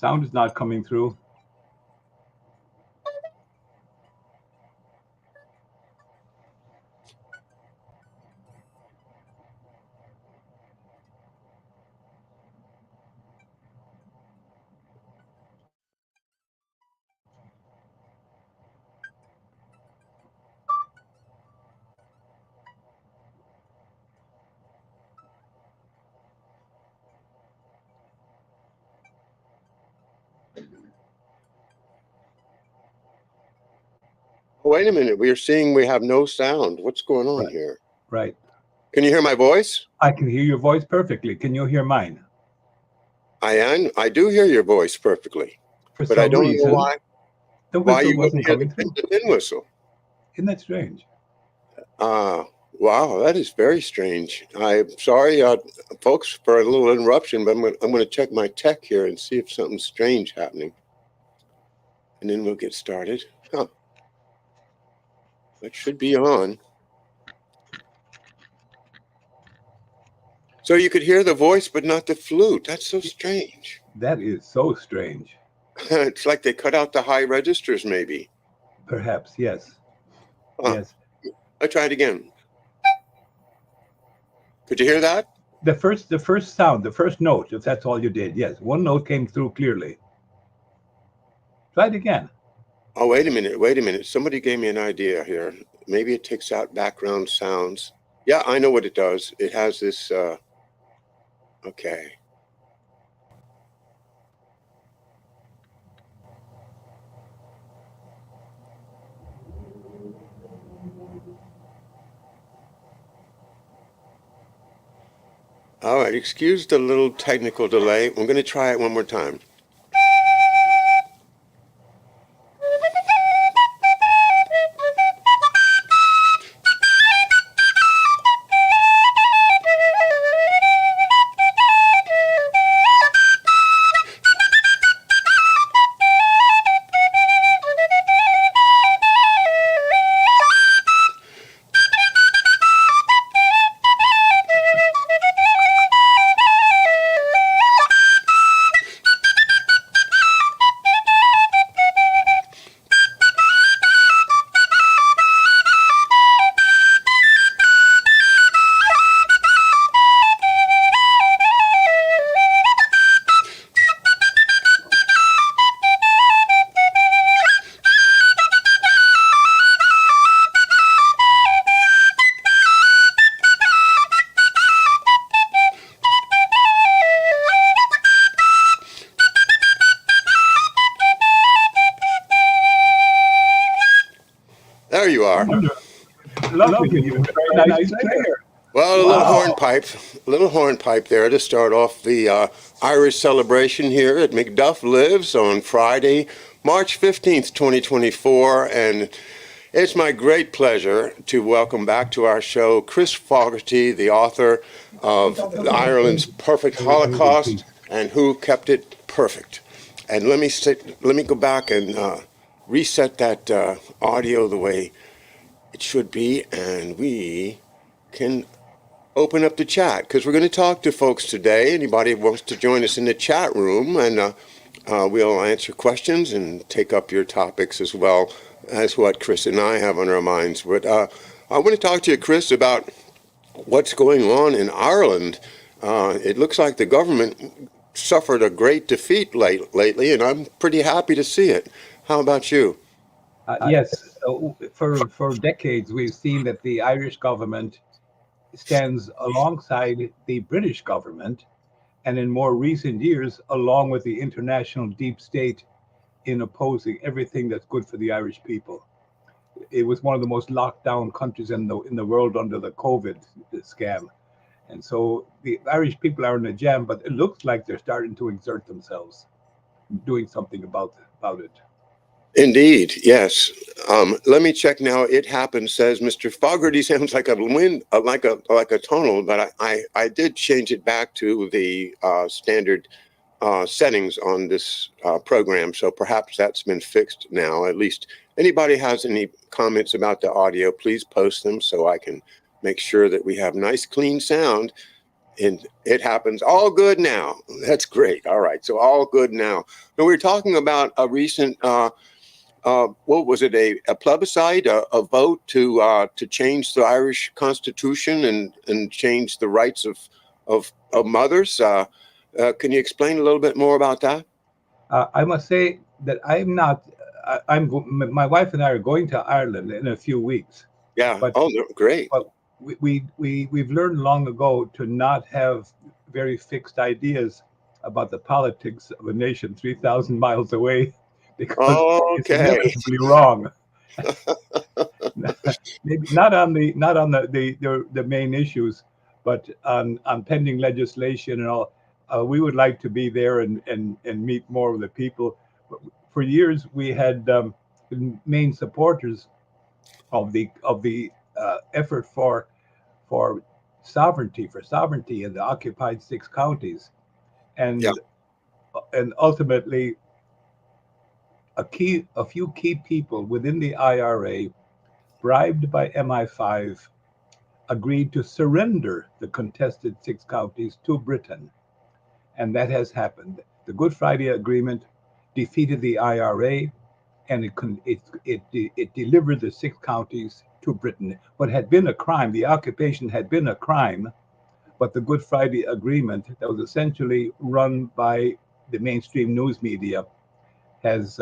Sound is not coming through. Wait a minute. We have no sound. What's going on Right. here? Right. Can you hear my voice? I can hear your voice perfectly. Can you hear mine? I do hear your voice perfectly, For but I some don't know reason, the why whistle you wasn't wouldn't hear coming through. the tin whistle. Isn't that strange? Wow, that is very strange. I'm sorry, folks, for a little interruption, but I'm going to check my tech here and see if something's strange happening, and then we'll get started. Huh. That should be on. So you could hear the voice, but not the flute. That's so strange. That is so strange. It's like they cut out the high registers, maybe. Perhaps, yes. Huh. Yes. Let's try it again. Could you hear that? The first sound, the first note, if that's all you did, yes. One note came through clearly. Try it again. Oh, wait a minute. Somebody gave me an idea here. Maybe it takes out background sounds. Yeah, I know what it does. It has this, okay. All right, excuse the little technical delay. I'm going to try it one more time. There you are. Lovely. You're a very nice player. Well, a Wow. little hornpipe there to start off the Irish celebration here at Macduff Lives on Friday, March 15th, 2024. And it's my great pleasure to welcome back to our show Chris Fogarty, the author of Ireland's Perfect Holocaust and Who Kept It Perfect. And let me go back and reset that audio the way it should be, and we can open up the chat because we're going to talk to folks today. Anybody who wants to join us in the chat room, and we'll answer questions and take up your topics as well as what Chris and I have on our minds. But I want to talk to you, Chris, about what's going on in Ireland. It looks like the government suffered a great defeat lately, and I'm pretty happy to see it. How about you? Yes. For decades, we've seen that the Irish government stands alongside the British government, and in more recent years, along with the international deep state in opposing everything that's good for the Irish people. It was one of the most locked down countries in the world under the COVID scam. And so the Irish people are in a jam, but it looks like they're starting to exert themselves, doing something about it. Indeed, yes. Let me check now. It happens, says Mr. Fogarty. Sounds like a wind, like a tonal, but I did change it back to the standard settings on this program. So perhaps that's been fixed now. At least anybody has any comments about the audio, please post them so I can make sure that we have nice, clean sound and it happens. All good now. That's great. All right. So all good now. Now we're talking about a recent, what was it? A plebiscite, a vote to change the Irish Constitution and change the rights of mothers. Can you explain a little bit more about that? I must say that I'm not. My wife and I are going to Ireland in a few weeks, Yeah. but Oh, no, great. but we've learned long ago to not have very fixed ideas about the politics of a nation 3,000 miles away, because it's Okay. inevitably wrong. Maybe not on the main issues, but on pending legislation and all. We would like to be there and meet more of the people. For years, we had been main supporters of the effort for sovereignty in the occupied six counties, Yeah. and ultimately a few key people within the IRA, bribed by MI5, agreed to surrender the contested six counties to Britain, and that has happened. The Good Friday Agreement defeated the IRA, and it delivered the six counties to Britain. What had been a crime, the occupation had been a crime, but the Good Friday Agreement, that was essentially run by the mainstream news media, has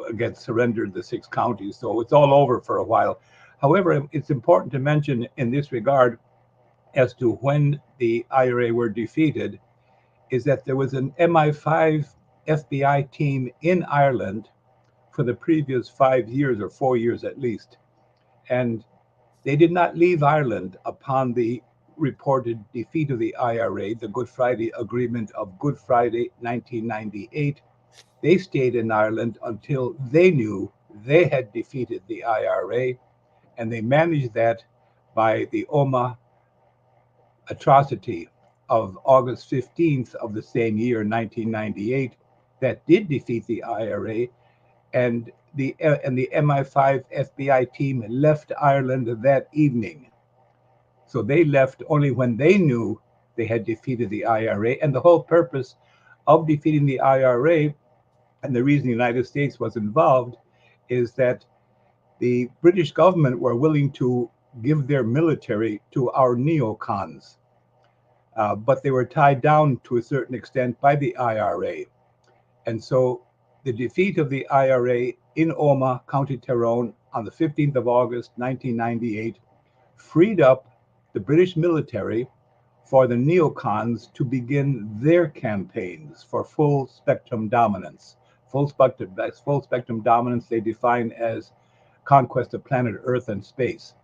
again surrendered the six counties. So it's all over for a while. However, it's important to mention in this regard, as to when the IRA were defeated, is that there was an MI5 FBI team in Ireland for the previous 5 years or 4 years at least. And they did not leave Ireland upon the reported defeat of the IRA, the Good Friday Agreement of Good Friday 1998. They stayed in Ireland until they knew they had defeated the IRA, and they managed that by the Omagh atrocity of August 15th of the same year, 1998, that did defeat the IRA, and the MI5 FBI team left Ireland that evening. So they left only when they knew they had defeated the IRA, and the whole purpose of defeating the IRA, and the reason the United States was involved, is that the British government were willing to give their military to our neocons, but they were tied down to a certain extent by the IRA. And so the defeat of the IRA in Omagh, County Tyrone, on the 15th of August, 1998, freed up the British military for the neocons to begin their campaigns for full spectrum dominance. Full spectrum dominance they define as conquest of planet Earth and space.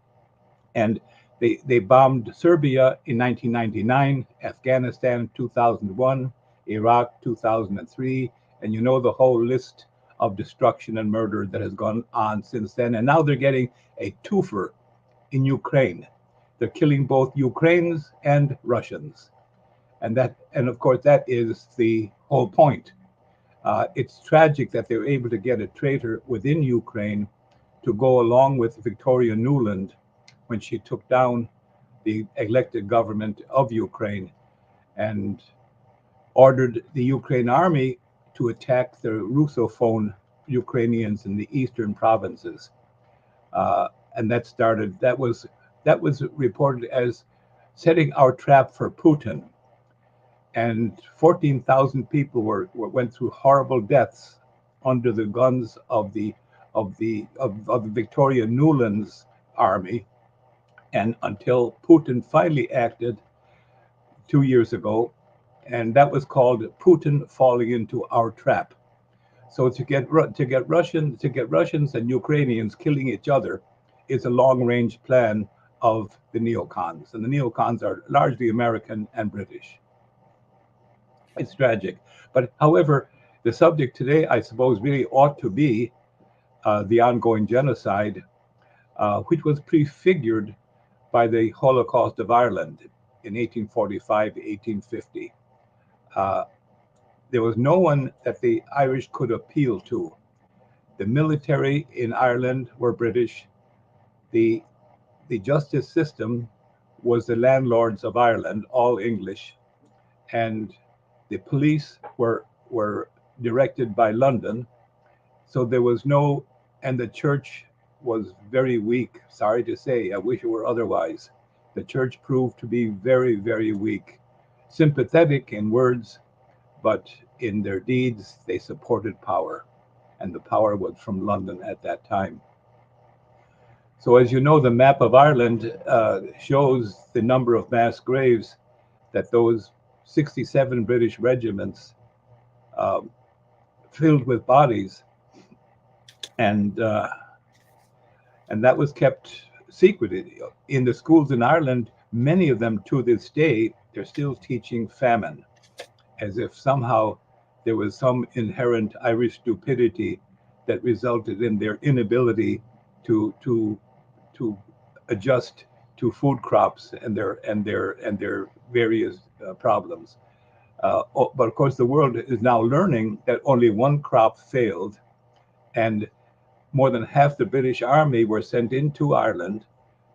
And they bombed Serbia in 1999, Afghanistan 2001, Iraq 2003, and you know the whole list of destruction and murder that has gone on since then. And now they're getting a twofer in Ukraine. They're killing both Ukrainians and Russians, and of course that is the whole point. It's tragic that they're able to get a traitor within Ukraine to go along with Victoria Nuland when she took down the elected government of Ukraine and ordered the Ukraine army to attack the Russophone Ukrainians in the eastern provinces. And that was reported as setting our trap for Putin. And 14,000 people went through horrible deaths under the guns of the Victoria Nuland's army, and until Putin finally acted 2 years ago, and that was called Putin falling into our trap. So to get Russians and Ukrainians killing each other is a long-range plan of the neocons, and the neocons are largely American and British. It's tragic, but however, the subject today, I suppose, really ought to be the ongoing genocide, which was prefigured by the Holocaust of Ireland in 1845 to 1850. Uh, there was no one that the Irish could appeal to. The military in Ireland were British. The the justice system was the landlords of Ireland, all English, and the police were directed by London. So there was no, and the church was very weak. Sorry to say, I wish it were otherwise. The church proved to be very, very weak, sympathetic in words, but in their deeds, they supported power. And the power was from London at that time. So, as you know, the map of Ireland shows the number of mass graves that those 67 British regiments uh, filled with bodies, and uh, and that was kept secret in the schools in Ireland. Many of them, to this day, they're still teaching famine, as if somehow there was some inherent Irish stupidity that resulted in their inability to adjust to food crops and their various problems. But of course, the world is now learning that only one crop failed, and more than half the British Army were sent into Ireland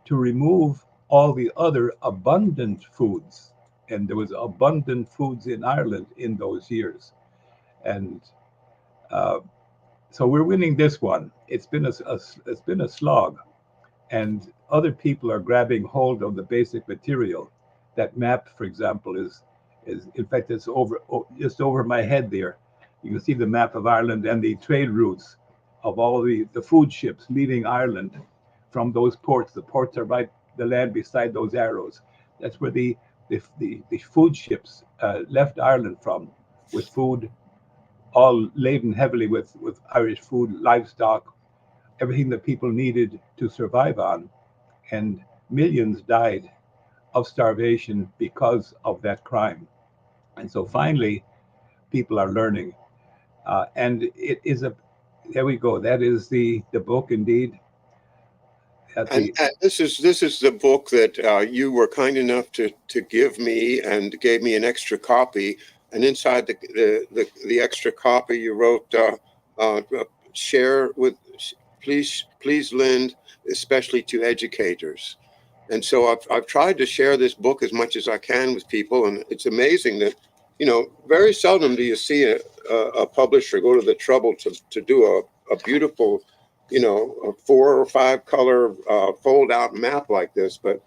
to remove all the other abundant foods. And there was abundant foods in Ireland in those years. And uh, so we're winning this one. It's been a slog, and other people are grabbing hold of the basic material. That map, for example, is in fact it's over just over my head there. You can see the map of Ireland and the trade routes of all the food ships leaving Ireland from those ports. The ports are right the land beside those arrows. That's where the food ships left Ireland from, with food all laden heavily with Irish food, livestock, everything that people needed to survive on. And millions died of starvation because of that crime. And so finally, people are learning. And it is there we go. That is the book indeed. At the And this is the book that you were kind enough to give me, and gave me an extra copy. And inside the extra copy, you wrote, "Share with, please lend, especially to educators." And so I've tried to share this book as much as I can with people, and it's amazing that, very seldom do you see a publisher go to the trouble to do a beautiful, a 4 or 5 color fold out map like this. But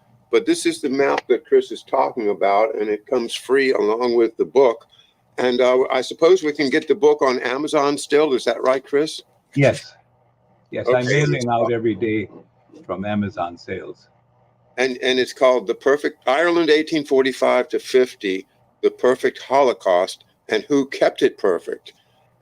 this is the map that Chris is talking about, and it comes free along with the book. And I suppose we can get the book on Amazon still. Is that right, Chris? Yes, yes, I'm Okay. mailing out every day from Amazon sales. And it's called The Perfect Ireland 1845 to 50, The Perfect Holocaust, and Who Kept It Perfect.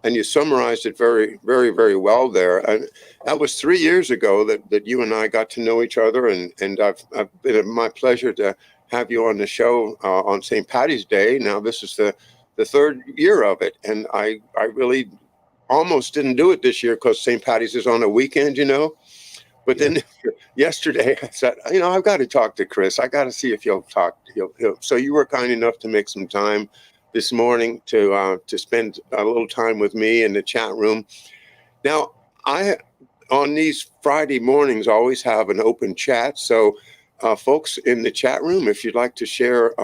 And you summarized it very, very, very well there. And that was 3 years ago that you and I got to know each other. And I've been my pleasure to have you on the show on St. Paddy's Day. Now this is the third year of it. And I really almost didn't do it this year because St. Paddy's is on a weekend, But Yes. then yesterday I said, I've got to talk to Chris. I got to see if he'll talk. So you were kind enough to make some time this morning to spend a little time with me in the chat room. Now, I on these Friday mornings always have an open chat. So folks in the chat room, if you'd like to share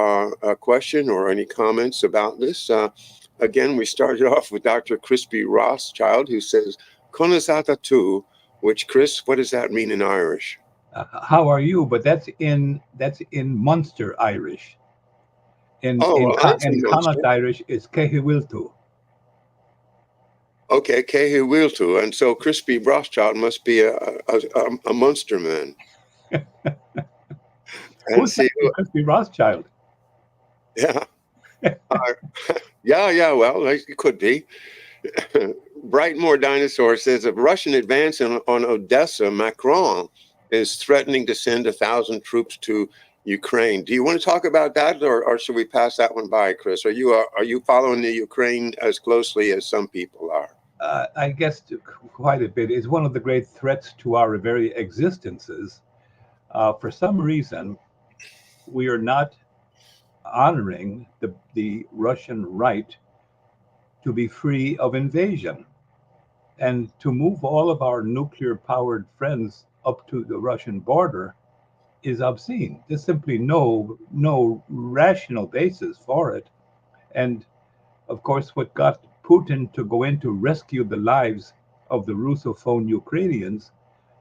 a question or any comments about this, again, we started off with Dr. Crispy Rothschild, who says, "Konasata tu," which, Chris, what does that mean in Irish? How are you? But that's in Munster Irish. In Oh, in well, I'm from in Connacht Munster. Irish is Cehilwiltu. Okay, Cehi Wiltu. And so Crispy Rothschild must be a Munster man. And Who's see, Crispy Rothschild? yeah, uh, yeah, well, it could be. Brightmore Dinosaur says, "If Russian advance on Odessa, Macron is threatening to send 1,000 troops to Ukraine." Do you want to talk about that, or should we pass that one by, Chris? Are you following the Ukraine as closely as some people are? I guess quite a bit. Is one of the great threats to our very existences. For some reason, we are not honoring the Russian right to be free of invasion, and to move all of our nuclear powered friends up to the Russian border is obscene. There's simply no rational basis for it. And of course, what got Putin to go in to rescue the lives of the Russophone Ukrainians,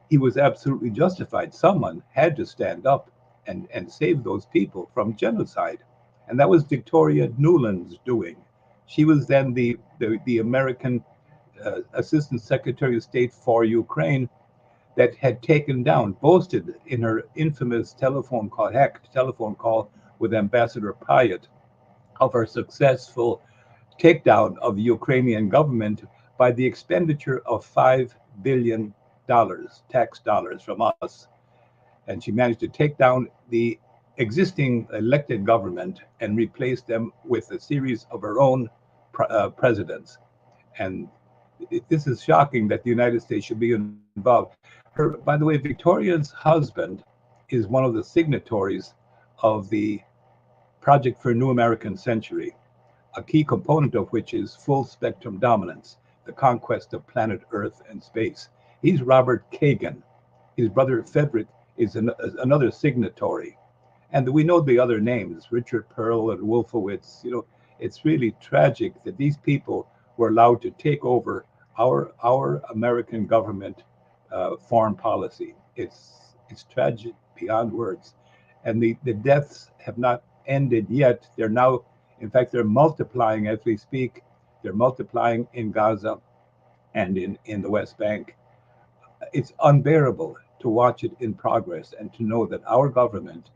he was absolutely justified. Someone had to stand up and save those people from genocide. And that was Victoria Nuland's doing. She was then the American Assistant Secretary of State for Ukraine that had taken down, boasted in her infamous hacked telephone call with Ambassador Pyatt of her successful takedown of the Ukrainian government by the expenditure of $5 billion, tax dollars from us. And she managed to take down the existing elected government and replace them with a series of her own presidents. And this is shocking that the United States should be involved. By the way, Victoria's husband is one of the signatories of the Project for a New American Century, a key component of which is full spectrum dominance, the conquest of planet Earth and space. He's Robert Kagan. His brother Frederick is another signatory. And we know the other names, Richard Pearl and Wolfowitz. It's really tragic that these people were allowed to take over our American government foreign policy. It's tragic beyond words. And the deaths have not ended yet. They're now, in fact, they're multiplying as we speak. They're multiplying in Gaza and in the West Bank. It's unbearable to watch it in progress and to know that our government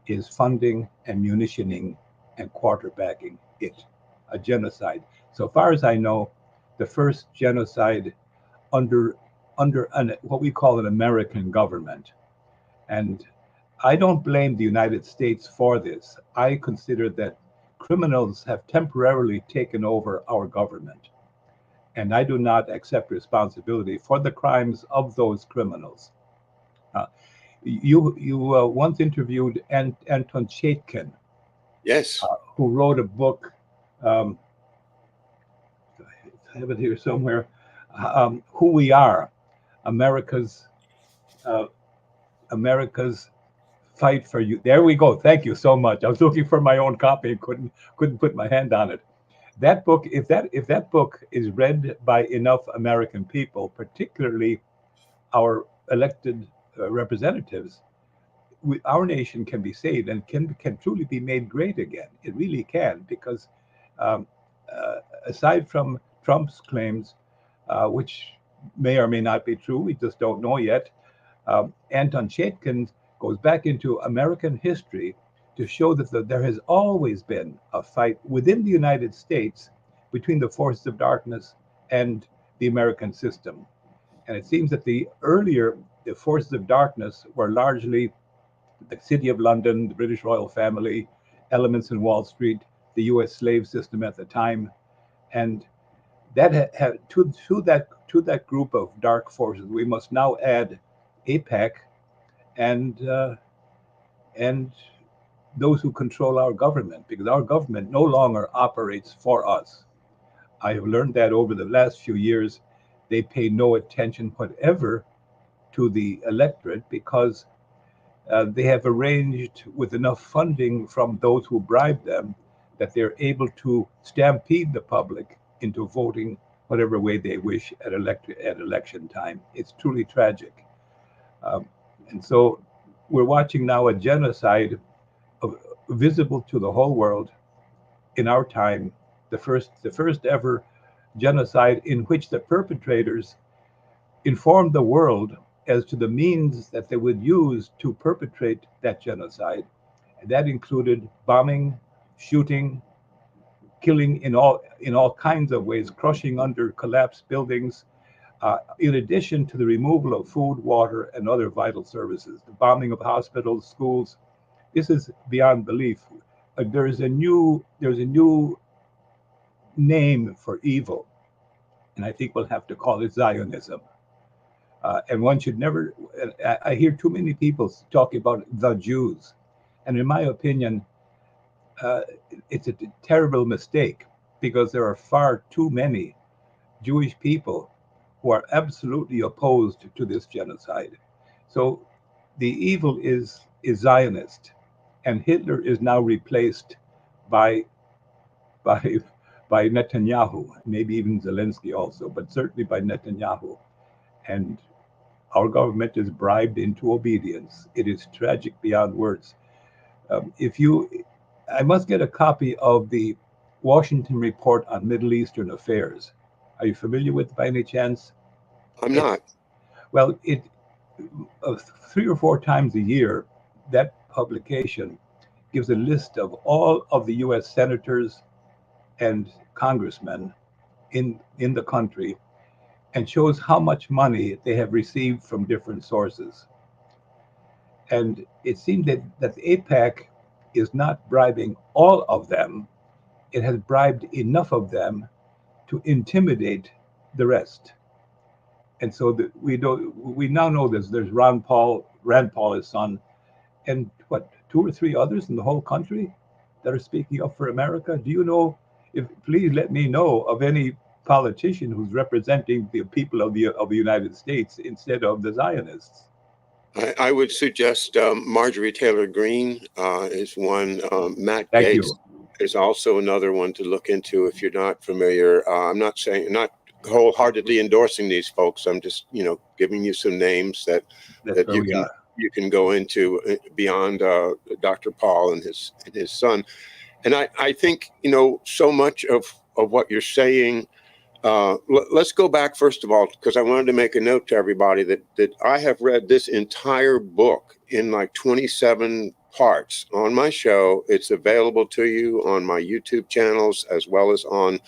is funding and munitioning and quarterbacking it, a genocide. So far as I know, the first genocide under what we call an American government. And I don't blame the United States for this. I consider that criminals have temporarily taken over our government. And I do not accept responsibility for the crimes of those criminals. Uh, you once interviewed Anton Chaikin, Yes. who wrote a book. I have it here somewhere. Who We Are, America's uh, America's Fight for You. There we go. Thank you so much. I was looking for my own copy and couldn't put my hand on it. That book, if that book is read by enough American people, particularly our elected representatives, our nation can be saved and can truly be made great again. It really can, because um, aside from Trump's claims, which may or may not be true, we just don't know yet, Anton Chaikin goes back into American history to show that there has always been a fight within the United States between the forces of darkness and the American system. And it seems that the forces of darkness were largely the City of London, the British royal family, elements in Wall Street, the U.S. slave system at the time, and that to that group of dark forces, we must now add APAC and those who control our government, because our government no longer operates for us. I have learned that over the last few years, they pay no attention whatever to the electorate, because they have arranged with enough funding from those who bribe them that they're able to stampede the public into voting whatever way they wish at election time. It's truly tragic. Um, and so we're watching now a genocide visible to the whole world in our time, the first ever genocide in which the perpetrators informed the world as to the means that they would use to perpetrate that genocide. And that included bombing, shooting, killing in all kinds of ways, crushing under collapsed buildings, in addition to the removal of food, water, and other vital services, the bombing of hospitals, schools. This is beyond belief. There's a new name for evil, and I think we'll have to call it Zionism. And one should never. I hear too many people talking about the Jews, and in my opinion, uh, it's a terrible mistake, because there are far too many Jewish people who are absolutely opposed to this genocide. So the evil is is Zionist, and Hitler is now replaced by by by Netanyahu, maybe even Zelensky also, but certainly by Netanyahu. And our government is bribed into obedience. It is tragic beyond words. If you, I must get a copy of the Washington Report on Middle Eastern Affairs. Are you familiar with it by any chance? I'm It not. well, it 3 or 4 times a year, that publication gives a list of all of the U.S. senators and congressmen in the country and shows how much money they have received from different sources. And it seems that the APAC is not bribing all of them. It has bribed enough of them to intimidate the rest. And so we now know there's Rand Paul, his son, and what, 2 or 3 others in the whole country that are speaking up for America. Do you know? If please let me know of any politician who's representing the people of the United States instead of the Zionists. I would suggest Marjorie Taylor Greene is one. Matt Thank Gaetz you. is also another one to look into if you're not familiar. I'm not wholeheartedly endorsing these folks. I'm just, giving you some names that That's where you we can are. go into beyond Dr. Paul and his son. And I think, so much of what you're saying. Let's go back first of all, because I wanted to make a note to everybody that I have read this entire book in like 27 parts on my show. It's available to you on my YouTube channels as well as on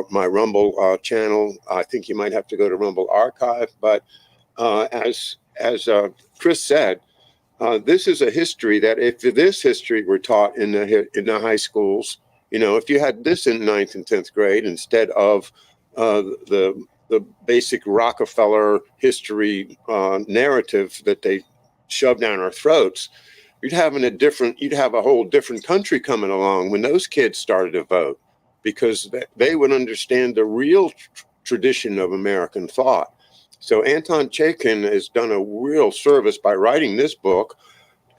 my Rumble channel. I think you might have to go to Rumble Archive, but as Chris said, this is a history that if this history were taught in the high schools, if you had this in 9th and 10th grade instead of the basic Rockefeller history narrative that they shove down our throats, you'd have a whole different country coming along when those kids started to vote, because they would understand the real tradition of American thought. So Anton Chaikin has done a real service by writing this book,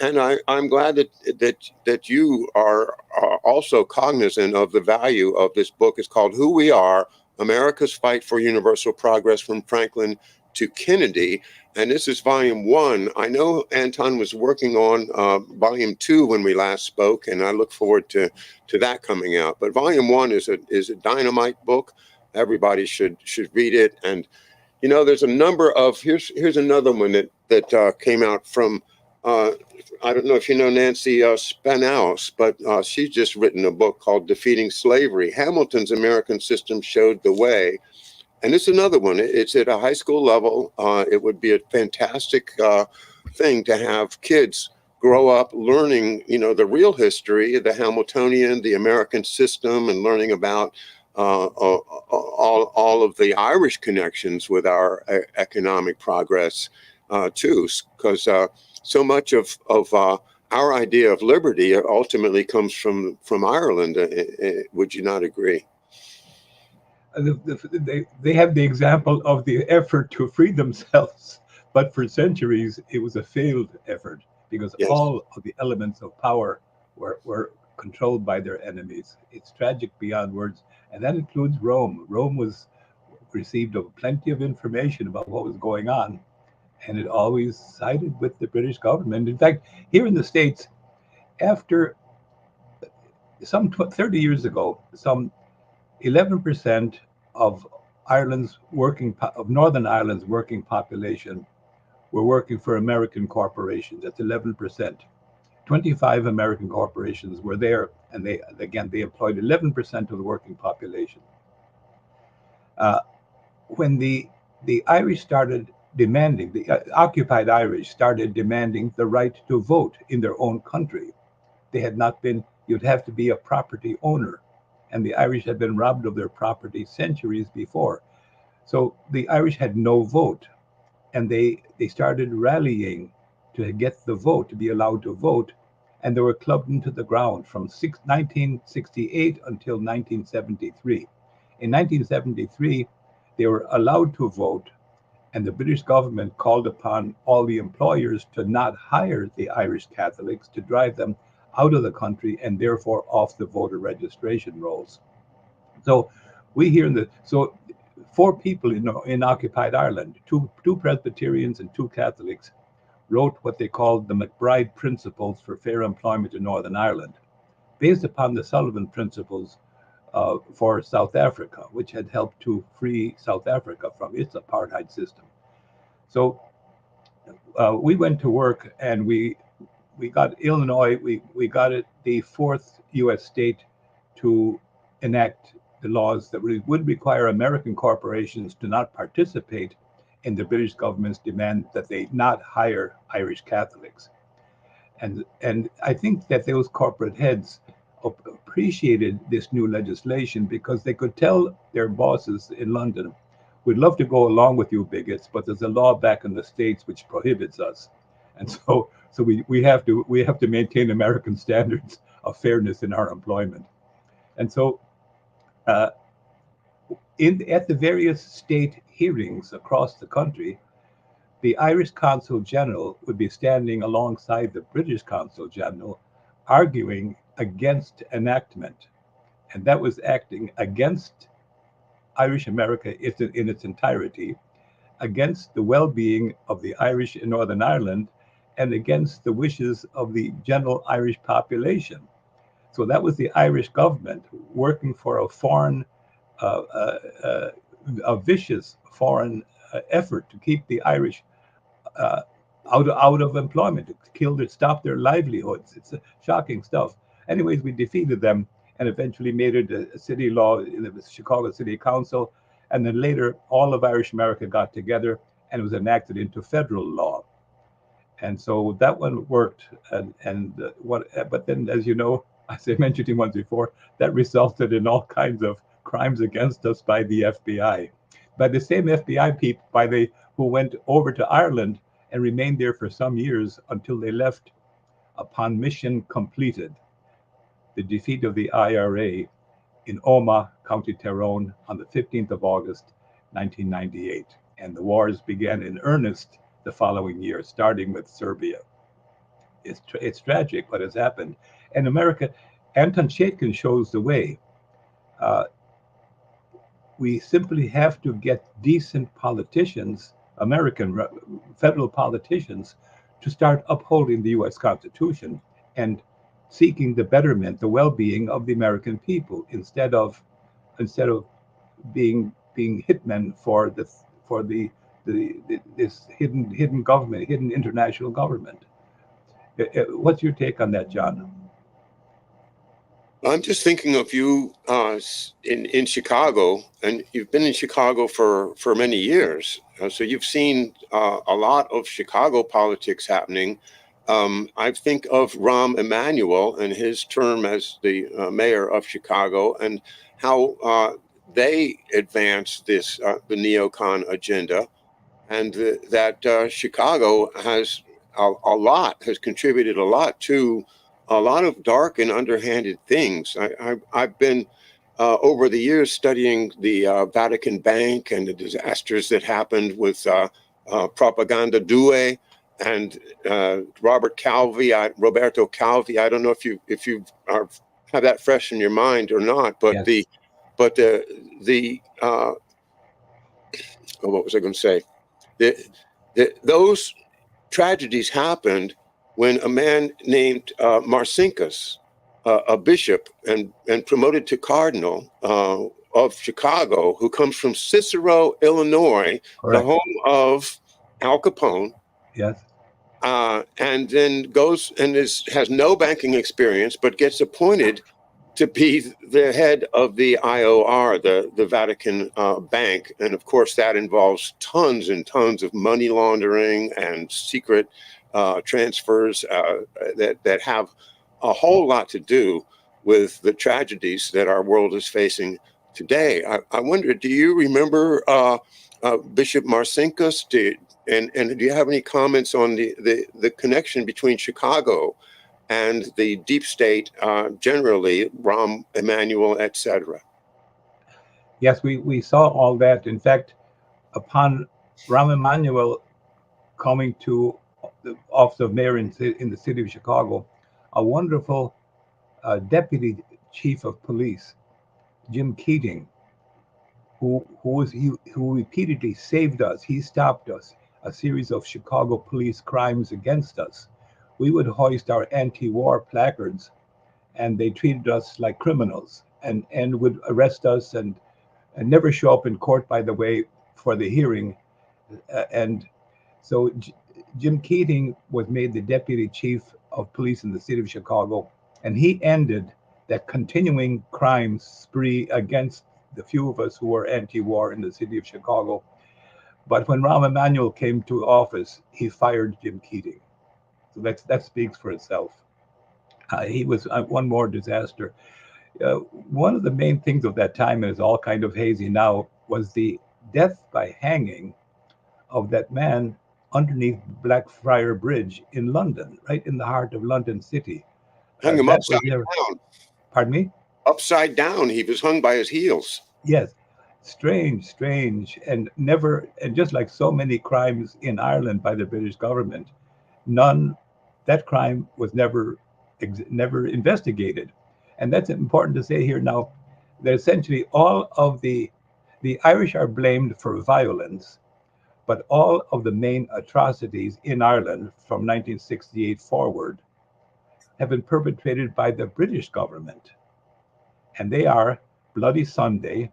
and I'm glad that you are also cognizant of the value of this book. It's called Who We Are: America's Fight for Universal Progress from Franklin to Kennedy. And this is volume 1. I know Anton was working on volume 2 when we last spoke, and I look forward to that coming out. But volume 1 is a dynamite book. Everybody should read it. And there's a number of here's another one that came out from I don't know if you know Nancy Spanaus, but she's just written a book called Defeating Slavery. Hamilton's American System Showed the Way. And it's another one. It's at a high school level. It would be a fantastic thing to have kids grow up learning, the real history, the Hamiltonian, the American system, and learning about all of the Irish connections with our economic progress too, because so much of our idea of liberty ultimately comes from Ireland. Would you not agree? They have the example of the effort to free themselves, but for centuries it was a failed effort because Yes. all of the elements of power were controlled by their enemies. It's tragic beyond words, and that includes Rome. Rome was received of plenty of information about what was going on, and it always sided with the British government. In fact, here in the States, after some 30 years ago, some 11% of Northern Ireland's working population were working for American corporations. That's 11%. 25 American corporations were there, and they employed 11% of the working population. When the Irish started demanding, the occupied Irish started demanding the right to vote in their own country. They had not been. You'd have to be a property owner, and the Irish had been robbed of their property centuries before. So the Irish had no vote, and they started rallying to get the vote, to be allowed to vote, and they were clubbed into the ground from 1968 until 1973. In 1973, they were allowed to vote, and the British government called upon all the employers to not hire the Irish Catholics, to drive them out of the country and therefore off the voter registration rolls. So we hear in the so four people in occupied Ireland, two Presbyterians and two Catholics, wrote what they called the McBride Principles for Fair Employment in Northern Ireland, based upon the Sullivan Principles for South Africa, which had helped to free South Africa from its apartheid system. So we went to work, and we got Illinois. We got it the fourth U.S. state to enact the laws that would require American corporations to not participate in the British government's demand that they not hire Irish Catholics. And I think that those corporate heads appreciated this new legislation because they could tell their bosses in London, "We'd love to go along with you bigots, but there's a law back in the States which prohibits us." And so we have to maintain American standards of fairness in our employment. And so uh, at the various state hearings across the country, the Irish Consul General would be standing alongside the British Consul General, arguing against enactment. And that was acting against Irish America in its entirety, against the well-being of the Irish in Northern Ireland, and against the wishes of the general Irish population. So that was the Irish government working for a foreign, a vicious foreign effort to keep the Irish out of employment, to stop their livelihoods. It's shocking stuff. Anyways, we defeated them and eventually made it a city law in the Chicago City Council. And then later, all of Irish America got together and it was enacted into federal law. And so that one worked. But then, as you know, as I mentioned to you once before, that resulted in all kinds of crimes against us by the FBI. By the same FBI people who went over to Ireland and remained there for some years until they left upon mission completed, the defeat of the IRA in Omagh, County Tyrone, on the 15th of August, 1998. And the wars began in earnest the following year, starting with Serbia. It's tragic what has happened. And America, Anton Chaikin shows the way. We simply have to get decent politicians, American federal politicians, to start upholding the U.S. Constitution and seeking the betterment, the well-being of the American people, instead of being hitmen for this hidden government, hidden international government. What's your take on that, John? I'm just thinking of you in Chicago, and you've been in Chicago for many years. So you've seen a lot of Chicago politics happening. I think of Rahm Emanuel and his term as the mayor of Chicago, and how they advanced the neocon agenda, and that Chicago has contributed a lot to a lot of dark and underhanded things. I've been over the years studying the Vatican Bank and the disasters that happened with Propaganda Due and Roberto Calvi. I don't know if you have that fresh in your mind or not, but yes. What was I going to say? Those tragedies happened when a man named Marcinkus, a bishop and promoted to cardinal of Chicago, who comes from Cicero, Illinois, correct, the home of Al Capone. Yes. And then goes and has no banking experience, but gets appointed to be the head of the IOR, the Vatican Bank. And of course, that involves tons and tons of money laundering and secret transfers that have a whole lot to do with the tragedies that our world is facing today. I wonder, do you remember Bishop Marcinkus? And do you have any comments on the connection between Chicago and the deep state generally, Rahm Emanuel, etc.? Yes, we saw all that. In fact, upon Rahm Emanuel coming to the office of mayor in the city of Chicago, a wonderful deputy chief of police, Jim Keating, who repeatedly saved us. He stopped us a series of Chicago police crimes against us. We would hoist our anti-war placards, and they treated us like criminals and would arrest us and never show up in court, by the way, for the hearing. And so Jim Keating was made the deputy chief of police in the city of Chicago, and he ended that continuing crime spree against the few of us who were anti-war in the city of Chicago. But when Rahm Emanuel came to office, he fired Jim Keating. So that speaks for itself. He was one more disaster. One of the main things of that time, and is all kind of hazy now, was the death by hanging of that man underneath Blackfriar Bridge in London, right in the heart of London City. Hung him That upside was never, down. pardon me? Upside down. He was hung by his heels. Yes, strange, and never, and just like so many crimes in Ireland by the British government, none, that crime was never investigated. And that's important to say here now, that essentially all of the Irish are blamed for violence, but all of the main atrocities in Ireland from 1968 forward have been perpetrated by the British government. And they are Bloody Sunday,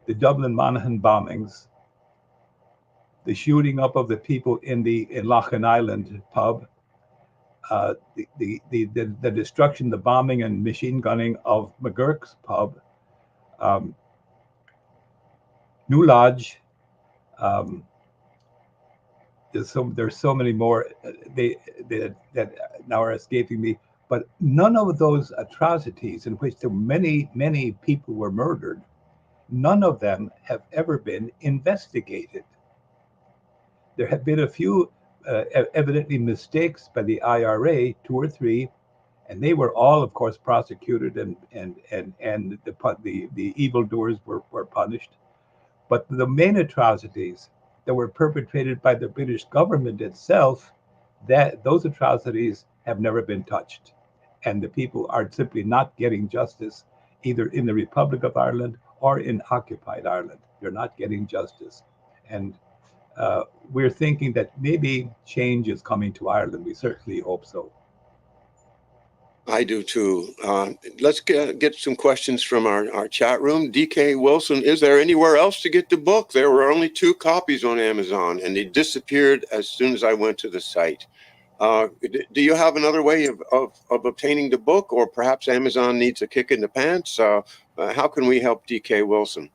the Dublin Monaghan bombings, the shooting up of the people in Loughlin Island pub, the destruction, the bombing and machine gunning of McGurk's pub, um, New Lodge. Um, there's so many more that now are escaping me. But none of those atrocities in which there were many people were murdered, none of them have ever been investigated. There have been a few evidently mistakes by the IRA, two or three, and they were all, of course, prosecuted, and the evildoers were punished. But the main atrocities that were perpetrated by the British government itself, that those atrocities have never been touched, and the people are simply not getting justice, either in the Republic of Ireland or in occupied Ireland. They're not getting justice, and we're thinking that maybe change is coming to Ireland. We certainly hope so. I do too. Let's get some questions from our chat room. DK Wilson, is there anywhere else to get the book? There were only 2 copies on Amazon, and they disappeared as soon as I went to the site. Do you have another way of obtaining the book, or perhaps Amazon needs a kick in the pants? How can we help DK Wilson?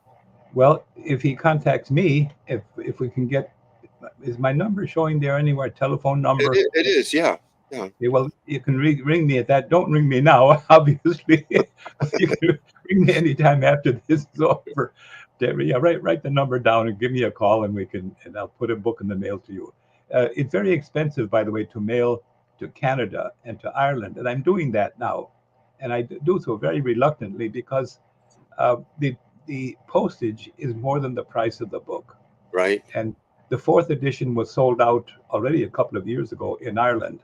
Well, if he contacts me, if we can get, is my number showing there anywhere? Telephone number? It is, yeah. Yeah. Okay, well, you can ring me at that. Don't ring me now, obviously. You can ring me anytime after this is over. Yeah, write the number down and give me a call, and I'll put a book in the mail to you. It's very expensive, by the way, to mail to Canada and to Ireland, and I'm doing that now, and I do so very reluctantly because the postage is more than the price of the book. Right. And the 4th edition was sold out already a couple of years ago in Ireland.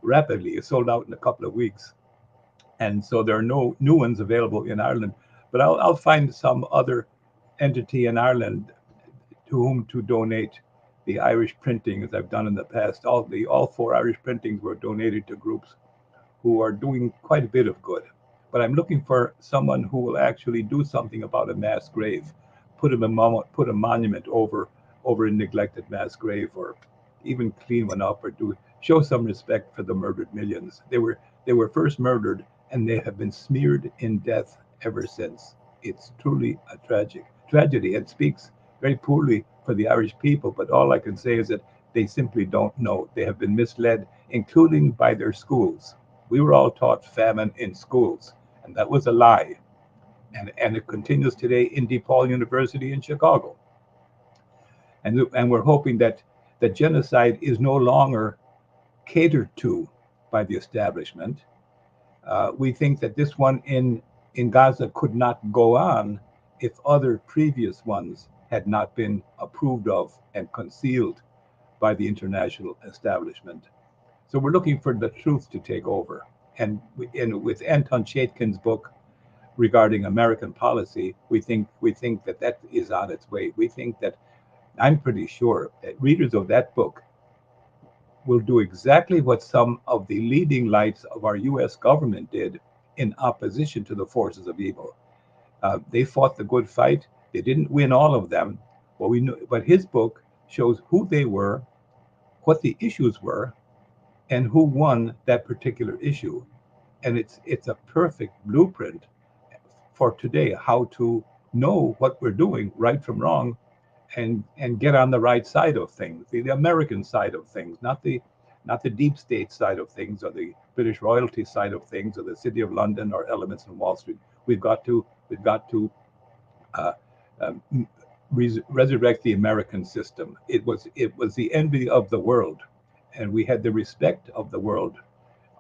Rapidly, it sold out in a couple of weeks, and so there are no new ones available in Ireland. But I'll find some other entity in Ireland to whom to donate the Irish printing, as I've done in the past. All 4 Irish printings were donated to groups who are doing quite a bit of good. But I'm looking for someone who will actually do something about a mass grave, put a monument over a neglected mass grave, or even clean one up, or show some respect for the murdered millions. They were first murdered, and they have been smeared in death ever since. It's truly a tragedy. It speaks very poorly for the Irish people, but all I can say is that they simply don't know. They have been misled, including by their schools. We were all taught famine in schools, and that was a lie. And it continues today in DePaul University in Chicago. And we're hoping that genocide is no longer catered to by the establishment. We think that this one in Gaza could not go on if other previous ones had not been approved of and concealed by the international establishment. So we're looking for the truth to take over. And with Anton Chaikin's book regarding American policy, we think that that is on its way. We think that I'm pretty sure that readers of that book will do exactly what some of the leading lights of our U.S. government did in opposition to the forces of evil. They fought the good fight. They didn't win all of them, but we know. But his book shows who they were, what the issues were, and who won that particular issue. And it's a perfect blueprint for today how to know what we're doing right from wrong and get on the right side of things, the American side of things, not the deep state side of things or the British royalty side of things or the City of London or elements in Wall Street. We've got to uh, um, resurrect the American system. It was the envy of the world, and we had the respect of the world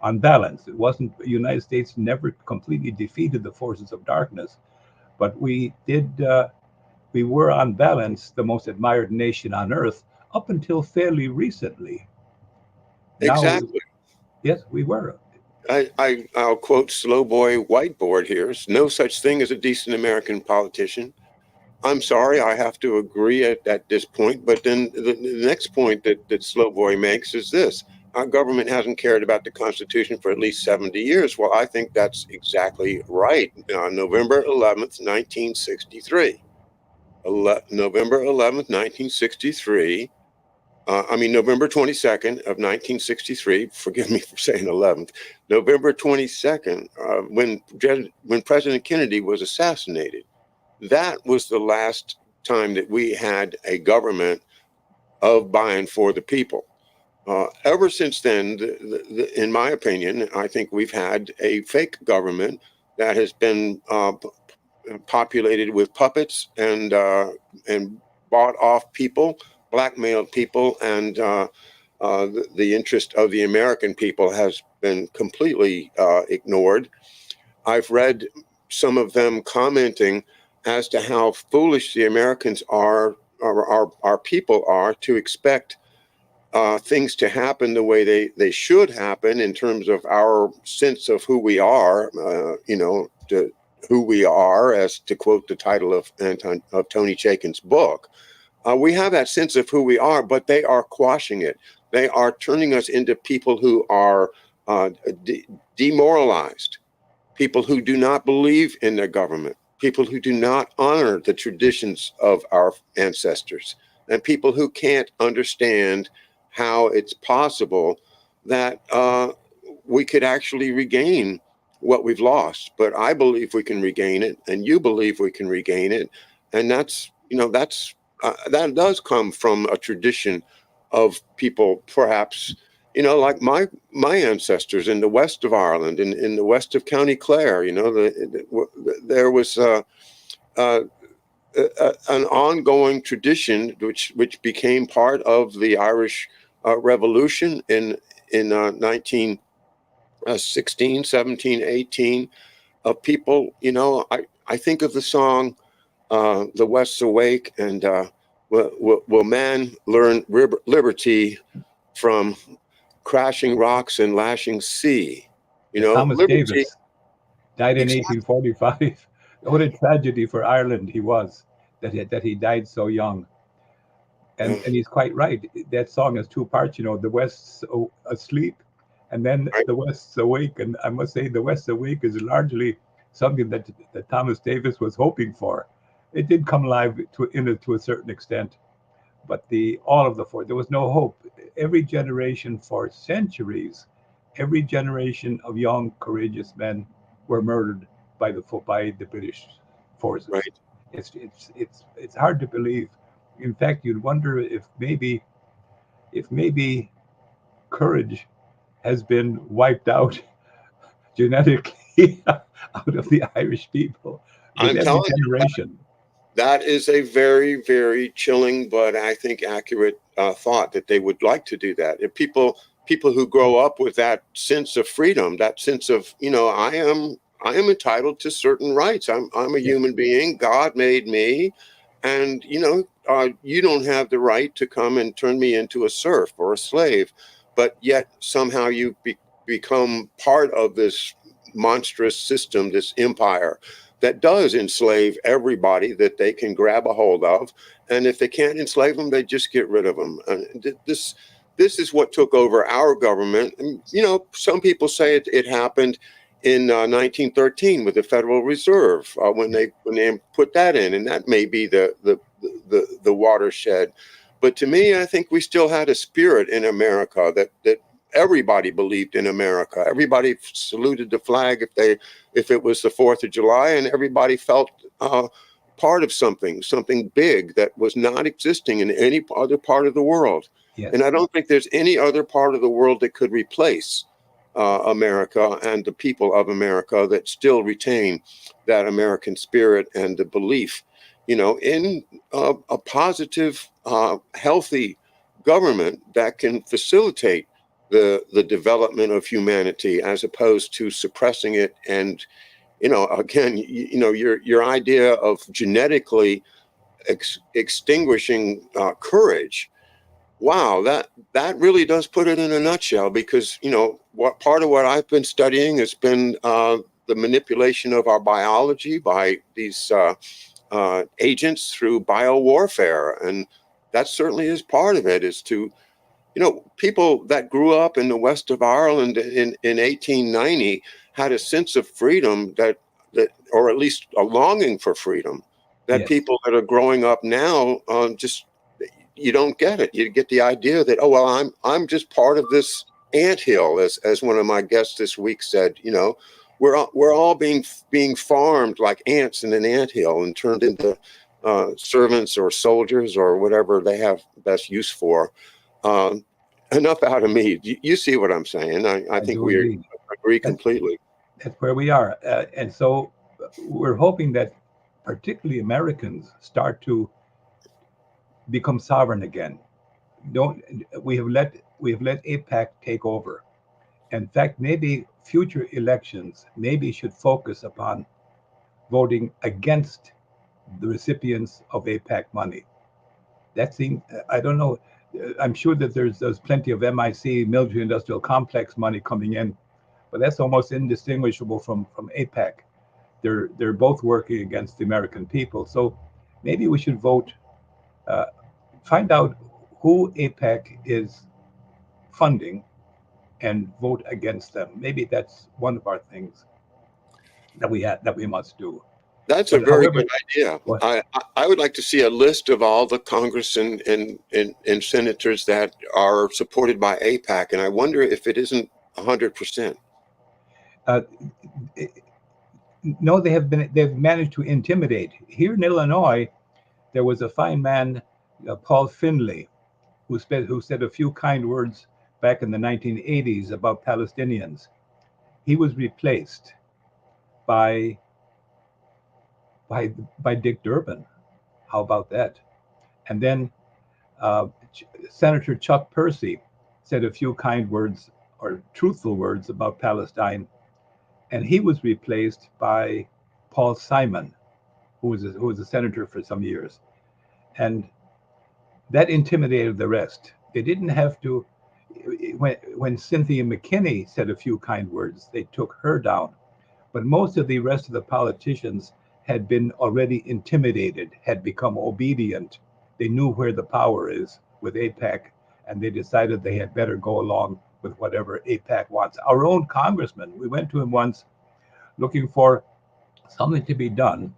on balance. It wasn't the United States never completely defeated the forces of darkness, but we did. We were on balance the most admired nation on earth up until fairly recently. Now, Exactly. yes, we were. I'll quote Slow Boy Whiteboard here. There's no such thing as a decent American politician. I'm sorry, I have to agree at this point. But then the next point that Slow Boy makes is this: our government hasn't cared about the Constitution for at least 70 years. Well, I think that's exactly right. November 11th, 1963. November 11th, 1963. November 22nd of 1963, forgive me for saying 11th, November 22nd, when President Kennedy was assassinated. That was the last time that we had a government of by and for the people. Ever since then, in my opinion, I think we've had a fake government that has been populated with puppets and bought off people, blackmailed people, and the interest of the American people has been completely ignored. I've read some of them commenting as to how foolish the Americans are, or our people are, to expect things to happen the way they should happen in terms of our sense of who we are, who we are, as to quote the title of Tony Chaikin's book. We have that sense of who we are, but they are quashing it. They are turning us into people who are demoralized, people who do not believe in their government, people who do not honor the traditions of our ancestors, and people who can't understand how it's possible that we could actually regain what we've lost. But I believe we can regain it, and you believe we can regain it, and that does come from a tradition of people, perhaps, like my ancestors in the west of Ireland, in the west of County Clare. There was an ongoing tradition which became part of the Irish Revolution in 1916, 17, 18, of people. I think of the song "The West's Awake" and will man learn liberty from crashing rocks and lashing sea? Thomas Liberty. Davis died in Exactly. 1845. What a tragedy for Ireland he was that he died so young. And he's quite right. That song has two parts. The West's asleep, and then Right. the West's awake. And I must say, the West's awake is largely something that Thomas Davis was hoping for. It did come alive to a certain extent, but all of the four, there was no hope. Every generation for centuries, every generation of young, courageous men were murdered by the British forces. Right. It's hard to believe. In fact, you'd wonder if maybe courage has been wiped out genetically out of the Irish people with I'm every telling you, generation. that is a very, very chilling, but I think accurate thought, that they would like to do that. If people who grow up with that sense of freedom, that sense of, I am entitled to certain rights. I'm a Yes. human being. God made me, and you don't have the right to come and turn me into a serf or a slave, but yet somehow you become part of this monstrous system, this empire that does enslave everybody that they can grab a hold of, and if they can't enslave them, they just get rid of them. And this is what took over our government. And, some people say it happened in 1913 with the Federal Reserve, when they put that in, and that may be the watershed. But to me, I think we still had a spirit in America that everybody believed in America. Everybody saluted the flag if it was the 4th of July, and everybody felt part of something big that was not existing in any other part of the world. Yes. And I don't think there's any other part of the world that could replace America and the people of America that still retain that American spirit and the belief, in a positive, healthy government that can facilitate the development of humanity as opposed to suppressing it. And again, your idea of genetically extinguishing courage. Wow, that really does put it in a nutshell, because what part of what I've been studying has been the manipulation of our biology by these agents through biowarfare, and that certainly is part of it. Is to people that grew up in the west of Ireland in 1890 had a sense of freedom that or at least a longing for freedom that Yes. people that are growing up now just you don't get it. You get the idea that, oh well, I'm just part of this anthill, as one of my guests this week said. We're all being farmed like ants in an anthill and turned into servants or soldiers or whatever they have best use for. Enough out of me. You see what I'm saying? I I think do we indeed. agree That's completely. that's where we are, and so we're hoping that particularly Americans start to become sovereign again. Don't we have let APAC take over. In fact, maybe future elections maybe should focus upon voting against the recipients of APAC money. That seems, I don't know. I'm sure that there's plenty of MIC, military industrial complex money coming in, but that's almost indistinguishable from APAC. They're both working against the American people. So maybe we should vote, uh, find out who APAC is funding and vote against them. Maybe that's one of our things that we must do. That's a But very however, good idea. what I would like to see a list of all the Congress and senators that are supported by APAC, and I wonder if it isn't 100%. uh, no, they've managed to intimidate. Here in Illinois, there was a fine man, Paul Finley, who said a few kind words back in the 1980s about Palestinians. He was replaced by by by Dick Durbin. How about that? And then uh, Senator Chuck Percy said a few kind words or truthful words about Palestine, and he was replaced by Paul Simon, who was a senator for some years, and that intimidated the rest. They didn't have to. When Cynthia McKinney said a few kind words, they took her down. But most of the rest of the politicians had been already intimidated, had become obedient. They knew where the power is with APAC, and they decided they had better go along with whatever APAC wants. Our own congressman, we went to him once looking for something to be done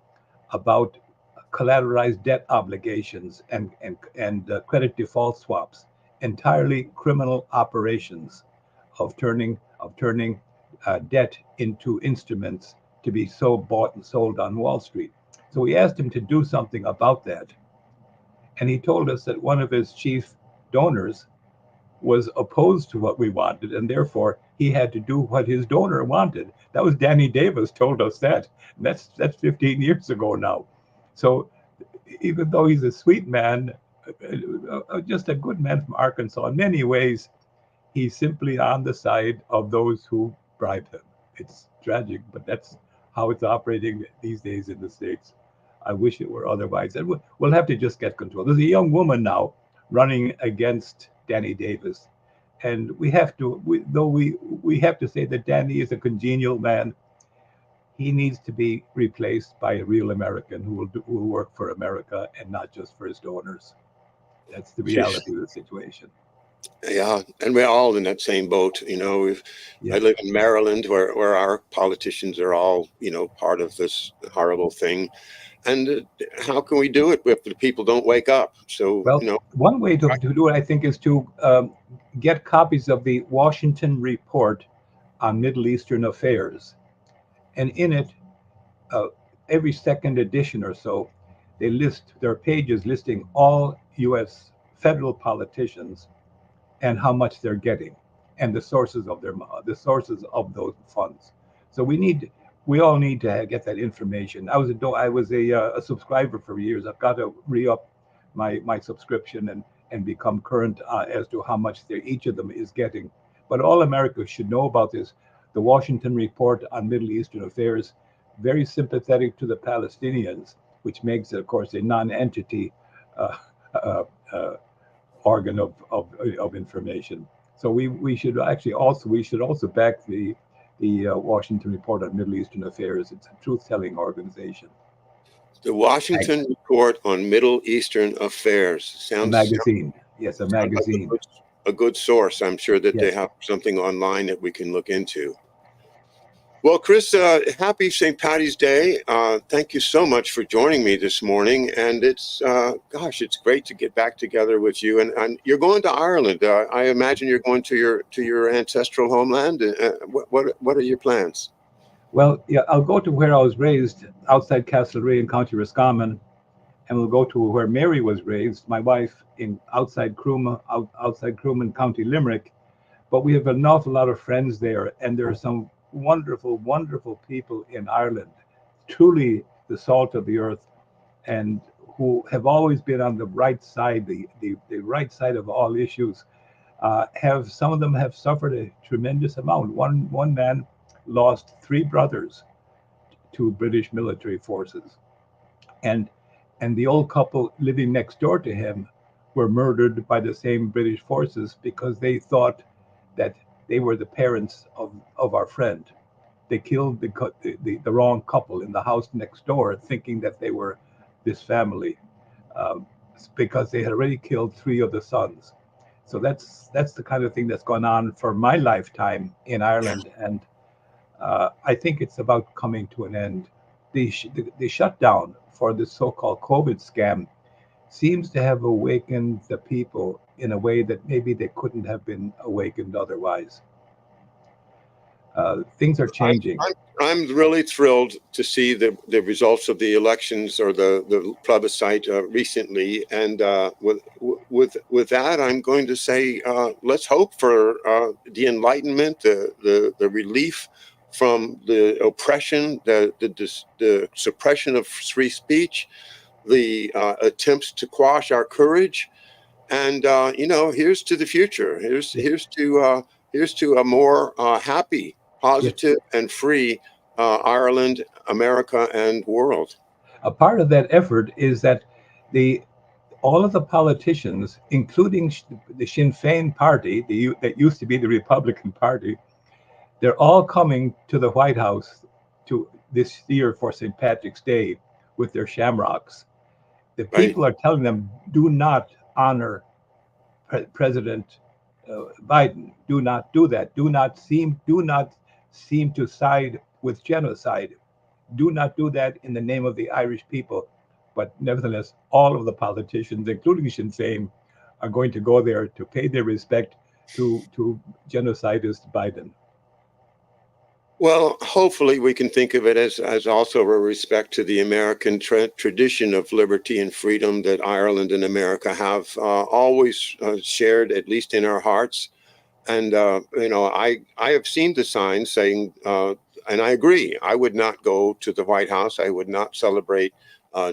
about collateralized debt obligations and credit default swaps, entirely criminal operations of turning debt into instruments to be so bought and sold on Wall Street. So we asked him to do something about that, and he told us that one of his chief donors was opposed to what we wanted, and therefore he had to do what his donor wanted. That was Danny Davis told us that. And that's 15 years ago now. So even though he's a sweet man, just a good man from Arkansas, in many ways, he's simply on the side of those who bribe him. It's tragic, but that's how it's operating these days in the States. I wish it were otherwise. And we'll have to just get control. There's a young woman now running against Danny Davis, and we have to, we have to say that Danny is a congenial man. He needs to be replaced by a real American who will work for America and not just for his donors. That's the reality of the situation. Yeah, and we're all in that same boat. I Yes. live in Maryland, where our politicians are all, part of this horrible thing. And how can we do it if the people don't wake up? So, Well, one way to do it, I think, is to get copies of the Washington Report on Middle Eastern Affairs. And in it, uh, every second edition or so, they list their pages listing all U.S. federal politicians and how much they're getting, and the sources of those funds. So we all need to get that information. I was a subscriber for years. I've got to re up my subscription and become current as to how much each of them is getting. But all America should know about this. The Washington Report on Middle Eastern Affairs, very sympathetic to the Palestinians, which makes it, of course, a non-entity uh, uh, uh, organ of information. So we should actually also back the Washington Report on Middle Eastern Affairs. It's a truth-telling organization. the Washington Report on Middle Eastern Affairs A magazine, yes, a sounds like magazine, a good source. I'm sure that they yes. have something online that we can look into. Well, Chris, happy St. Patty's Day. Thank you so much for joining me this morning. And it's great to get back together with you. And you're going to Ireland. I imagine you're going to your ancestral homeland. What are your plans? Well, yeah, I'll go to where I was raised, outside Castlereagh in County Roscommon, and we'll go to where Mary was raised, my wife, in outside Croom, County Limerick. But we have an awful lot of friends there, and there are some wonderful, wonderful people in Ireland, truly the salt of the earth, and who have always been on the right side, the right side of all issues. Have Some of them have suffered a tremendous amount. One man lost three brothers to British military forces, and the old couple living next door to him were murdered by the same British forces because they thought that they were the parents of our friend. They killed the wrong couple in the house next door, thinking that they were this family, um, because they had already killed three of the sons. So that's the kind of thing that's gone on for my lifetime in Ireland, and I think it's about coming to an end. The shutdown for the so-called COVID scam seems to have awakened the people in a way that maybe they couldn't have been awakened otherwise. Things are I, changing. I'm really thrilled to see the results of the elections or the plebiscite recently, and with that, I'm going to say let's hope for the enlightenment, the relief from the oppression, the suppression of free speech, the attempts to quash our courage, and here's to the future. Here's to a more happy, Yes. positive, and free Ireland, America, and world. A part of that effort is that the all of the politicians, including the Sinn Féin party, that used to be the Republican Party, they're all coming to the White House to this year for St. Patrick's Day with their shamrocks. The Right. people are telling them, do not honor President Biden. Do not do that. Do not seem to side with genocide. Do not do that in the name of the Irish people. But nevertheless, all of the politicians, including Sinn Féin, are going to go there to pay their respect to genocidist Biden. Well, hopefully we can think of it as also a respect to the American tradition of liberty and freedom that Ireland and America have always shared, at least in our hearts. And I have seen the signs saying, and I agree, I would not go to the White House. I would not celebrate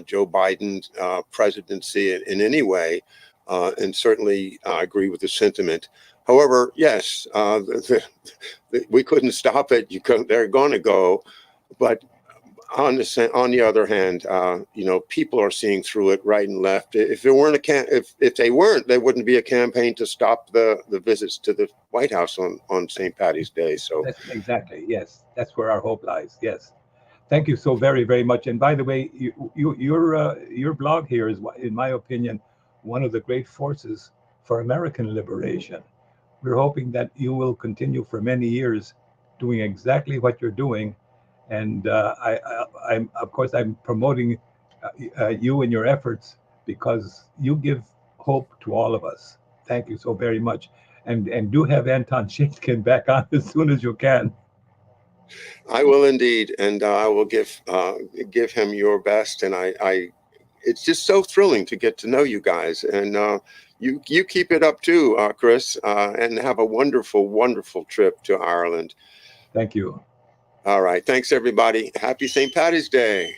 Joe Biden's presidency in any way, and certainly I agree with the sentiment. However, yes, we couldn't stop it. They're going to go, but on the other hand, people are seeing through it right and left. If there weren't if they weren't, there wouldn't be a campaign to stop the visits to the White House on St. Patty's Day. So That's exactly, yes. That's where our hope lies. Yes. Thank you so very, very much. And by the way, your blog here is, in my opinion, one of the great forces for American liberation. We're hoping that you will continue for many years doing exactly what you're doing. And I'm, of course, I'm promoting you and your efforts because you give hope to all of us. Thank you so very much. And do have Anton Shitkin back on as soon as you can. I will indeed, and I will give him your best. And it's just so thrilling to get to know you guys, and you keep it up too, Chris, and have a wonderful, wonderful trip to Ireland. Thank you. All right, thanks everybody. Happy St. Patty's Day.